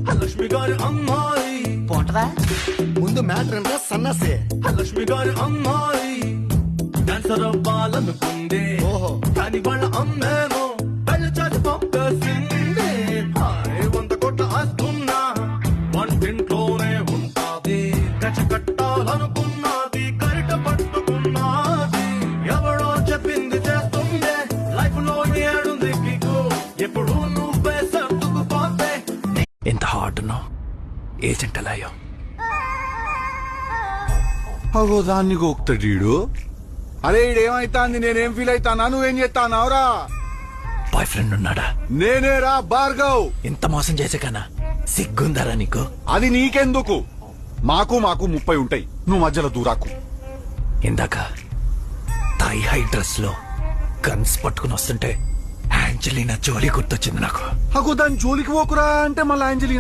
లక్ష్మి గారి అమ్మాయి పోంటదా? ముందు మ్యాటర్ అంటే సన్నసే. లక్ష్మి గారి అమ్మాయి డాన్సర్ అవ్వాలనుకుందే. ఓహో. కానీ వాళ్ళ అమ్మేమో పెళ్లి చేసి పంపేసింది. హాయ్ 100 కోట్ల ఆస్తున్నా వంటింట్లోనే ఉంటాది. గచ్చ కట్టాలనుకున్నది గరిట పట్టుకున్నది. ఎవడో చెప్పింది చేస్తుందే. లైఫ్ లో ఏడుంది కిక్కు. ఎప్పుడు నువ్వే సర్దుకుపోతే. ఎంత హార్డ్ ఉన్నావు ఏజెంట్ అలాయో. అగో దాన్ని గోక్తాడు. అరే ఈడేమైతాంది, నేనేం ఫీల్ అయితానా, నువ్వేం చేస్తానావురా? బాయ్ ఫ్రెండ్ ఉన్నాడా? నేనేరా భార్గవ్. ఎంత మోసం చేసే కన్నా సిగ్గుందరా నీకు? అది నీకెందుకు, మాకు 30 ఉంటాయి, నువ్వు మధ్యలో దూరాకు. ఇందాక థై హై డ్రెస్ లో గన్స్ పట్టుకుని వస్తుంటే యాంజలీనా జోలీ గుర్తొచ్చింది నాకు. అగో దాని జోలికి పోకురా అంటే మళ్ళీ అంజలి